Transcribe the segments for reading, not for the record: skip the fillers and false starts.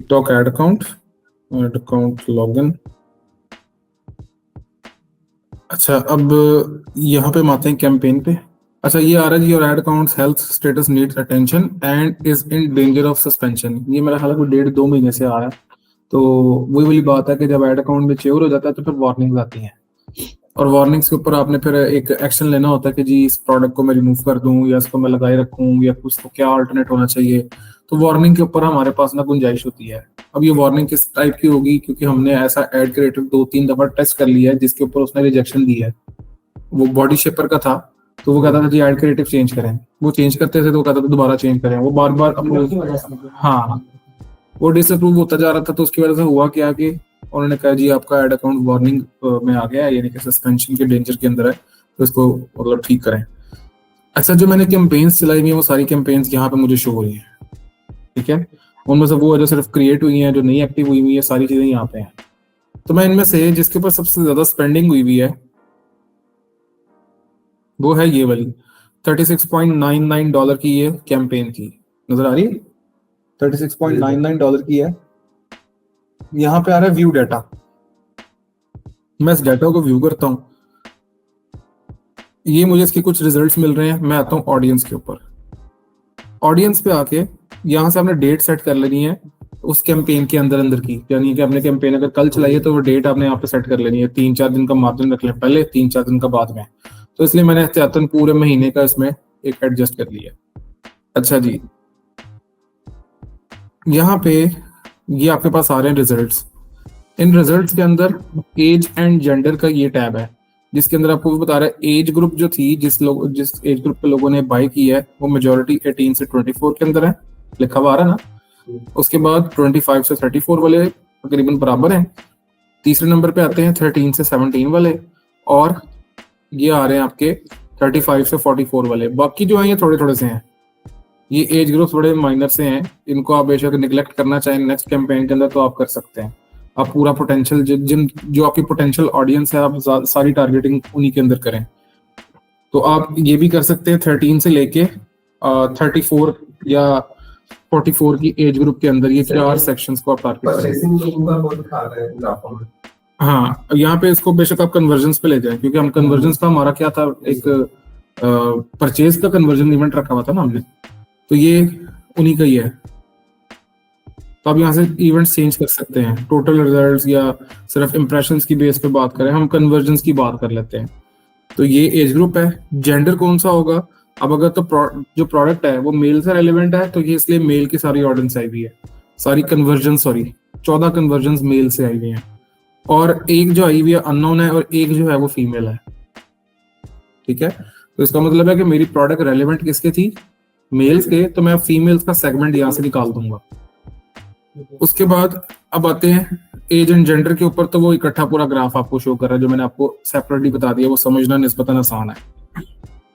TikTok ad account login. अच्छा, अब यहाँ पे हम आते हैं कैंपेन पे। अच्छा, ये आ रहा है your ad account health status needs attention and is in danger of suspension. ये मेरा हालांकि 1.5-2 महीने से आ रहा है। तो वही वाली बात है कि जब एड अकाउंट में चेयर हो जाता है तो फिर वार्निंग्स आती हैं, और वार्निंग्स के ऊपर आपने फिर एक एक्शन लेना होता है कि जी इस प्रोडक्ट को मैं रिमूव कर दूं या इसको मैं लगाए रखूं या उसको क्या अल्टरनेट होना चाहिए। तो वार्निंग के ऊपर हमारे पास ना गुंजाइश होती है। अब ये वार्निंग किस टाइप की होगी, क्योंकि हमने ऐसा एड क्रिएटिव 2-3 दफा टेस्ट कर लिया है जिसके ऊपर उसने रिजेक्शन दी है। वो बॉडी शेपर का था, तो वो कहता था जी एड क्रिएटिव चेंज करें, वो चेंज करते थे तो वो कहता था दोबारा चेंज करें, वो बार बार अप्रूव, हाँ वो डिसअप्रूव होता जा रहा था। तो उसकी वजह से हुआ क्या कि उन्होंने कहा जी आपका एड अकाउंट वार्निंग में आ गया है, यानी कि सस्पेंशन के डेंजर के अंदर है, तो इसको मतलब ठीक करें। अच्छा, जो मैंने कैंपेन्स चलाई हुई है वो सारी कैंपेन्स यहाँ पे मुझे शो हो रही है, ठीक है। उनमें से वो जो सिर्फ क्रिएट हुई हैं, जो नहीं एक्टिव हुई है, सारी चीजें यहाँ पे हैं। तो मैं इनमें से जिसके ऊपर सबसे ज्यादा स्पेंडिंग हुई है वो है ये वाली $36.99 की ये कैंपेन थी, नजर आ रही है, $36.99 की है। यहाँ पे आ रहा है व्यू डाटा। मैं इस डाटा को व्यू करता हूँ, ये मुझे इसके कुछ रिजल्ट्स मिल रहे हैं। मैं आता हूँ ऑडियंस के ऊपर। ऑडियंस पे आके यहाँ से आपने डेट सेट कर लेनी है उस कैंपेन के अंदर की, यानी कि आपने कैंपेन अगर कल चलाई है तो वो डेट आपने यहाँ पे सेट कर लेनी है। 3-4 दिन का मार्जिन रख लें पहले, 3-4 दिन का बाद में। तो इसलिए मैंने एहतियातन पूरे महीने का इसमें एक एडजस्ट कर लिया। अच्छा जी, यहाँ पे ये आपके पास आ रहे हैं रिजल्ट्स। इन रिजल्ट्स के अंदर एज एंड जेंडर का ये टैब है, जिसके अंदर आपको बता रहा है एज ग्रुप जो थी, जिस एज ग्रुप के लोगों ने बाय की है वो मेजोरिटी 18 से 24 के अंदर है, लिखा हुआ आ रहा है ना। उसके बाद 25 से 34 वाले तकरीबन बराबर हैं। तीसरे नंबर पे आते हैं 13 से 17 वाले, और ये आ रहे हैं आपके 35 से 44 वाले। बाकी जो है ये थोड़े थोड़े से हैं, ये एज ग्रुप्स बड़े माइनर से हैं। इनको आप बेशक निगलेक्ट करना चाहें नेक्स्ट कैंपेन के अंदर तो आप कर सकते हैं। आप पूरा पोटेंशियल जिन जो आपकी पोटेंशियल ऑडियंस है आप सारी टारगेटिंग उन्हीं के अंदर करें। तो आप ये भी कर सकते हैं 13 से लेके 34 या 44 की एज ग्रुप के अंदर ये 4 सेक्शंस को आप टारगेट करें। हाँ, यहाँ पे इसको बेशक आप कन्वर्जन्स पे ले जाएं, क्योंकि हम कन्वर्जन्स का हमारा क्या था, एक परचेज का कन्वर्जन इवेंट रखा हुआ था ना हमने, तो ये उन्हीं का ही है। तो आप यहाँ से इवेंट चेंज कर सकते हैं, टोटल रिजल्ट्स या सिर्फ इंप्रेशंस की बेस पे बात करें, हम कन्वर्जन्स की बात कर लेते हैं। तो ये एज ग्रुप है। जेंडर कौन सा होगा, अब अगर तो जो प्रोडक्ट है वो मेल से रेलिवेंट है तो ये इसलिए मेल की सारी ऑडियंस आई हुई है, सारी कन्वर्जन 14 कन्वर्जन मेल से आई हुई है, और एक जो आई हुई है अननोन है, और एक जो है वो फीमेल है, ठीक है। तो इसका मतलब है कि मेरी प्रोडक्ट रेलिवेंट किसके थी, मेल्स के, तो मैं फीमेल्स का सेगमेंट यहाँ से निकाल दूंगा। उसके बाद अब आते हैं एज एंड जेंडर के ऊपर, तो वो इकट्ठा पूरा ग्राफ आपको शो कर रहा है, जो मैंने आपको सेपरेटली बता दिया, वो समझना निस्बतन आसान है।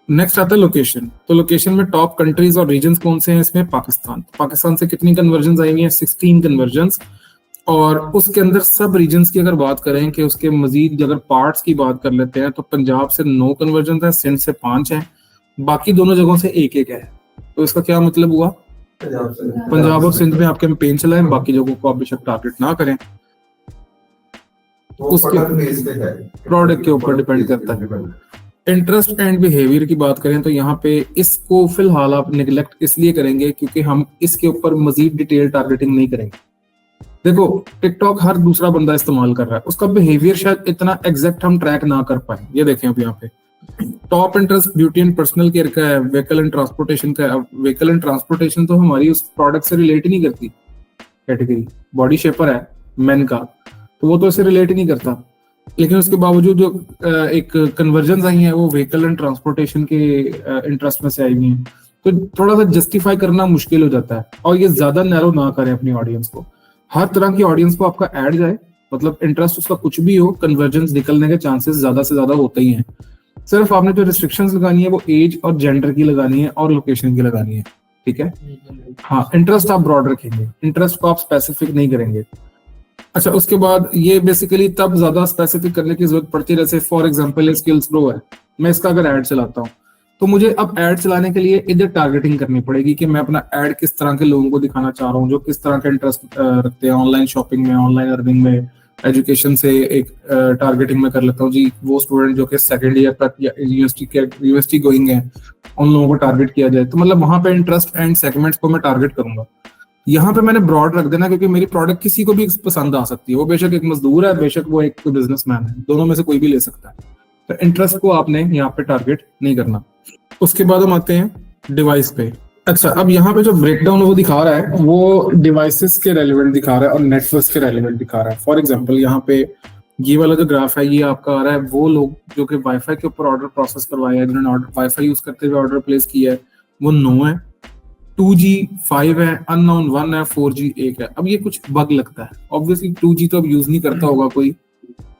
नेक्स्ट आता है लोकेशन। तो लोकेशन में टॉप कंट्रीज और रीजन्स कौन से हैं इसमें, पाकिस्तान से कितनी कन्वर्जन आई हुई है, 16 कन्वर्जन। और उसके अंदर सब रीजन्स की अगर बात करें कि उसके मजीद अगर पार्ट्स की बात कर लेते हैं तो पंजाब से 9 कन्वर्जन है, सिंध से 5 है, बाकी दोनों जगहों से एक है। तो इसका क्या मतलब हुआ, पंजाब और सिंध में आप कैंपेन चलाएं, बाकी जगहों को आप बेशक टारगेट ना करें, उसके प्रोडक्ट के ऊपर डिपेंड करता है। इंटरेस्ट एंड बिहेवियर की बात करें तो यहाँ पे इसको फिलहाल आप निगलेक्ट इसलिए करेंगे क्योंकि हम इसके ऊपर मजीद डिटेल टारगेटिंग नहीं करेंगे। देखो, टिकटॉक हर दूसरा बंदा इस्तेमाल कर रहा है, उसका बिहेवियर शायद इतना एग्जैक्ट हम ट्रैक ना कर पाए। ये देखें अब यहाँ पे top interest beauty and personal care का है, व्हीकल एंड ट्रांसपोर्टेशन का है। व्हीकल एंड ट्रांसपोर्टेशन तो हमारी उस प्रोडक्ट से रिलेट ही नहीं करती कैटेगरी, बॉडी शेपर है मेन का, तो वो तो इससे रिलेट ही नहीं करता। लेकिन उसके बावजूद जो एक कन्वर्जन आई है वो व्हीकल एंड ट्रांसपोर्टेशन के इंटरेस्ट में से आई हुई है, तो थोड़ा सा जस्टिफाई करना मुश्किल हो जाता है। और ये ज्यादा नैरो ना करें अपनी ऑडियंस को, हर तरह की ऑडियंस को आपका ऐड जाए, मतलब इंटरेस्ट उसका कुछ भी हो, कन्वर्जेंस निकलने के चांसेस ज्यादा से ज्यादा होते ही हैं। सिर्फ आपने जो रिस्ट्रिक्शंस लगानी है वो एज और जेंडर की लगानी है और लोकेशन की लगानी है, ठीक है। हाँ, इंटरेस्ट आप ब्रॉड रखेंगे, इंटरेस्ट को आप स्पेसिफिक नहीं करेंगे। अच्छा, उसके बाद ये बेसिकली तब ज्यादा स्पेसिफिक करने की जरूरत पड़ती है, जैसे फॉर एग्जांपल स्किल्स प्रो है, मैं इसका अगर ऐड चलाता हूँ तो मुझे अब ऐड चलाने के लिए इधर टारगेटिंग करनी पड़ेगी कि मैं अपना ऐड किस तरह के लोगों को दिखाना चाह रहा हूँ, जो किस तरह का इंटरेस्ट रखते हैं ऑनलाइन शॉपिंग में, ऑनलाइन अर्निंग में, एजुकेशन से एक टारगेटिंग में कर लेता हूँ जी। वो स्टूडेंट जो कि सेकेंड ईयर तक या यूनिवर्सिटी गोइंग है, उन लोगों को टारगेट किया जाए। तो मतलब वहां पे इंटरेस्ट एंड सेगमेंट्स को मैं टारगेट करूंगा। यहाँ पे मैंने ब्रॉड रख देना, क्योंकि मेरी प्रोडक्ट किसी को भी पसंद आ सकती है। वो बेशक एक मजदूर है, बेशक वो एक बिजनेसमैन है, दोनों में से कोई भी ले सकता है। तो इंटरेस्ट को आपने यहाँ पे टारगेट नहीं करना। उसके बाद हम आते हैं डिवाइस पे। अच्छा, अब यहाँ पे जो ब्रेकडाउन वो दिखा रहा है वो डिवाइसेस के रेलिवेंट दिखा रहा है और नेटवर्क के रेलिवेंट दिखा रहा है। फॉर एग्जांपल यहाँ पे ये वाला जो ग्राफ है ये आपका आ रहा है वो लोग जो कि वाईफाई के ऊपर ऑर्डर प्रोसेस करवाया है, जिन्होंने ऑर्डर वाईफाई यूज करते हुए ऑर्डर प्लेस किया है, वो 9 है, 2G 5 है, अननोन 1 है, 4G 1 है। अब ये कुछ बग लगता है, ऑब्वियसली 2G तो अब यूज नहीं करता होगा कोई,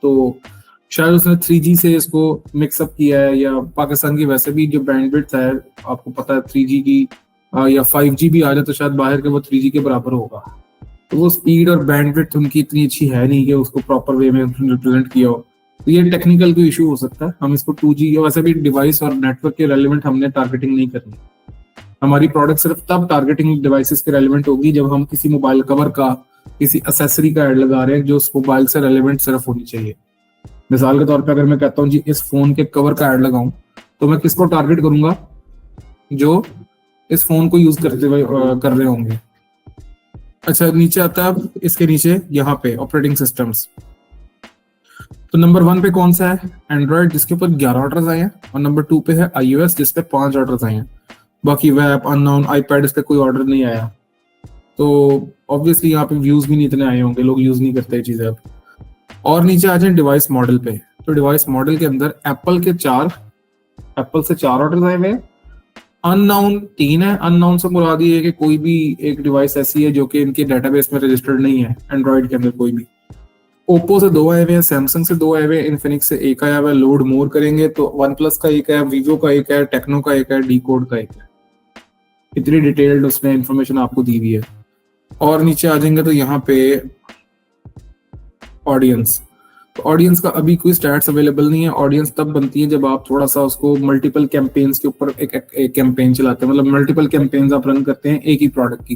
तो शायद उसने 3G से इसको मिक्सअप किया है, या पाकिस्तान की वैसे भी जो बैंडविड्थ है आपको पता है 3G की या 5G भी आ जाए तो शायद बाहर के वो 3G के बराबर होगा। तो वो स्पीड और बैंडविड्थ उनकी इतनी अच्छी है नहीं कि उसको प्रॉपर वे में रिप्रेजेंट किया हो। तो ये टेक्निकल कोई इशू हो सकता है। हम इसको 2G या वैसे भी डिवाइस और नेटवर्क के रेलिवेंट हमने टारगेटिंग नहीं करनी। हमारी प्रोडक्ट सिर्फ तब टारगेटिंग डिवाइसेस के रेलिवेंट होगी जब हम किसी मोबाइल कवर का, किसी एसेसरी का ऐड लगा रहे हैं जो उस मोबाइल से रेलिवेंट सिर्फ होनी चाहिए। मिसाल के तौर पे अगर मैं कहता हूँ जी इस फोन के कवर का ऐड लगाऊं, तो मैं किसको टारगेट करूंगा? जो इस फोन को यूज करते हुए कर रहे होंगे। अच्छा, नीचे आता है अब इसके नीचे यहाँ पे ऑपरेटिंग सिस्टम्स। तो नंबर 1 पे कौन सा है? एंड्रॉइड, जिसके ऊपर 11 ऑर्डर्स आए हैं, और नंबर 2 पे है iOS जिसपे 5 ऑर्डर्स आए हैं। बाकी वेब, अननोन, आईपैड, इस पे कोई ऑर्डर नहीं आया। तो ऑब्वियसली यहाँ पे व्यूज भी नहीं इतने आए होंगे, लोग यूज नहीं करते ये चीजें अब। और नीचे आ जाए डिवाइस मॉडल पे, तो डिवाइस मॉडल के अंदर एप्पल से 4 ऑर्डर आए हुए हैं, अननाउन 3 है। अननाउन से मुराद ये है कि कोई भी एक डिवाइस ऐसी है जो कि इनके डेटाबेस में रजिस्टर्ड नहीं है एंड्रॉइड के अंदर कोई भी। ओप्पो से 2 आए हुए हैं, सैमसंग से 2 आए हुए हैं, इन्फिनिक्स से 1 आया हुआ है। लोड मोर करेंगे तो वन प्लस का 1 है, वीवो का 1 है, टेक्नो का 1 है, डी कोड का 1 है। इतनी डिटेल्ड उसमें इंफॉर्मेशन आपको दी हुई है। और नीचे आ जाएंगे तो यहाँ पे ऑडियंस, तो ऑडियंस का अभी कोई स्टैट्स अवेलेबल नहीं है। ऑडियंस तब बनती है जब आप थोड़ा सा उसको मल्टीपल कैंपेन्स के ऊपर एक कैंपेन चलाते हैं, मतलब मल्टीपल कैंपेन्स आप रन करते हैं एक ही प्रोडक्ट की,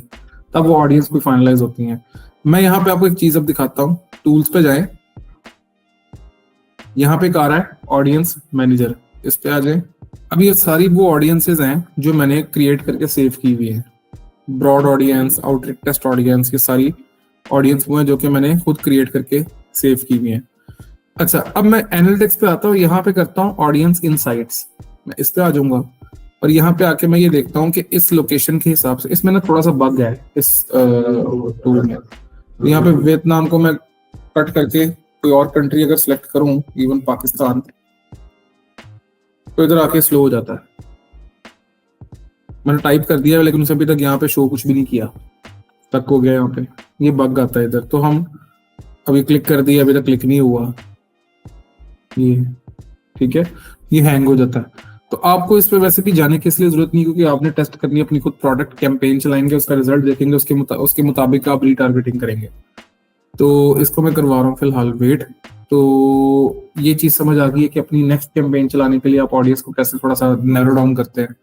तब वो ऑडियंस कोई फाइनलाइज होती है। मैं यहाँ पे आपको एक चीज अब दिखाता हूँ। टूल्स पे जाएं, यहाँ पे एक आ रहा है ऑडियंस मैनेजर, इस पे आ जाए। अब ये सारी वो ऑडियंसेस हैं जो मैंने क्रिएट करके सेव की हुई है। Broad audience, outreach test audience, ये सारी ऑडियंस वो हैं जो कि मैंने खुद क्रिएट करके सेव की हुई है। अच्छा, अब मैं एनालिटिक्स पे आता हूँ, यहाँ पे करता हूँ ऑडियंस इनसाइट्स। मैं इस पे आ जाऊंगा और यहाँ पे आके मैं ये देखता हूँ कि इस लोकेशन के हिसाब से, इसमें ना थोड़ा सा बग है इस टूल में। तो यहाँ पे वियतनाम को मैं कट करके कोई और कंट्री अगर सिलेक्ट करूँ, इवन पाकिस्तान, तो इधर आके स्लो हो जाता है। मैंने टाइप कर दिया लेकिन उसे अभी तक यहाँ पे शो कुछ भी नहीं किया, तक हो गया यहाँ पे, ये बग आता है इधर। तो हम अभी क्लिक कर दिया, अभी तक क्लिक नहीं हुआ, ये ठीक है, ये हैंग हो जाता है। तो आपको इस पे वैसे भी जाने की इसलिए जरूरत नहीं, क्योंकि आपने टेस्ट करनी है अपनी खुद प्रोडक्ट, कैंपेन चलाएंगे, उसका रिजल्ट देखेंगे, उसके मुताबिक आप रीटारगेटिंग करेंगे। तो इसको मैं करवा रहा हूँ फिलहाल वेट। तो ये चीज समझ आ गई है कि अपनी नेक्स्ट कैंपेन चलाने के लिए आप ऑडियंस को कैसे थोड़ा सा नैरो डाउन करते हैं।